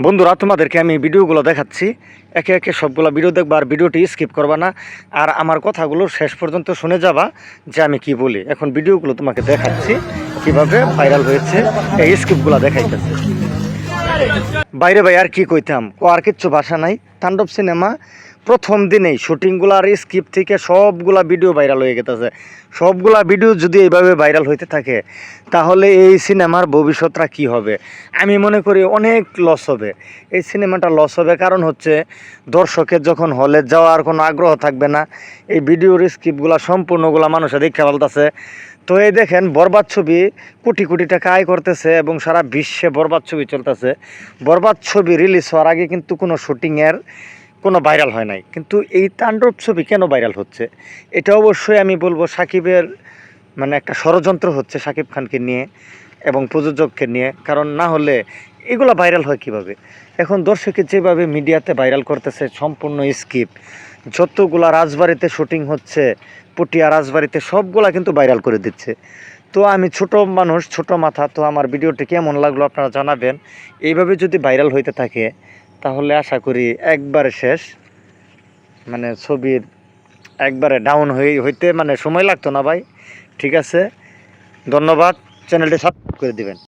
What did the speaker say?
বন্ধুরা, তোমাদেরকে আমি ভিডিওগুলো দেখাচ্ছি, একে একে সবগুলো ভিডিও দেখবা আর ভিডিওটি স্কিপ করবা না। আর আমার কথাগুলো শেষ পর্যন্ত শুনে যাবা যে আমি কি বলি। এখন ভিডিওগুলো তোমাকে দেখাচ্ছি কিভাবে ভাইরাল হয়েছে, এই স্কিপগুলো দেখাইতেছে। বাইরে ভাই আর কি কইতাম, আর কিচ্ছু ভাষা নাই। তাণ্ডব সিনেমা প্রথম দিনেই শুটিংগুলার স্কিপ থেকে সবগুলা ভিডিও ভাইরাল হয়ে গেছে। সবগুলা ভিডিও যদি এইভাবে ভাইরাল হইতে থাকে তাহলে এই সিনেমার ভবিষ্যৎটা কি হবে? আমি মনে করি অনেক লস হবে। এই সিনেমাটা লস হবে, কারণ হচ্ছে দর্শকের যখন হলে যাওয়ার কোনো আগ্রহ থাকবে না। এই ভিডিওর স্কিপগুলা সম্পূর্ণগুলা মানুষে দেখে ফেলতেছে। তো এই দেখেন, বরবাদ ছবি কোটি কোটি টাকা আয় করতেছে এবং সারা বিশ্বে বরবাদ ছবি চলতেছে। বরবাদ ছবি রিলিজ হওয়ার আগে কিন্তু কোনো শুটিংয়ের কোনো ভাইরাল হয় নাই, কিন্তু এই তাণ্ডব ছবি কেন ভাইরাল হচ্ছে? এটা অবশ্যই আমি বলবো সাকিবের মানে একটা ষড়যন্ত্র হচ্ছে সাকিব খানকে নিয়ে এবং প্রযোজককে নিয়ে। কারণ না হলে এগুলো ভাইরাল হয় কিভাবে? এখন দর্শকে যেভাবে মিডিয়াতে ভাইরাল করতেছে সম্পূর্ণ স্কিপ, যতগুলা রাজবাড়িতে শুটিং হচ্ছে, পটিয়া রাজবাড়িতে সবগুলা কিন্তু ভাইরাল করে দিচ্ছে। তো আমি ছোট মানুষ, ছোট মাথা, তো আমার ভিডিওটি কেমন লাগলো আপনারা জানাবেন। এইভাবে যদি ভাইরাল হইতে থাকে তাহলে আশা করি একবারে শেষ, মানে ছবির একবারে ডাউন হইতে মানে সময় লাগতো না ভাই। ঠিক আছে, ধন্যবাদ। চ্যানেলটি সাবস্ক্রাইব করে দিবেন।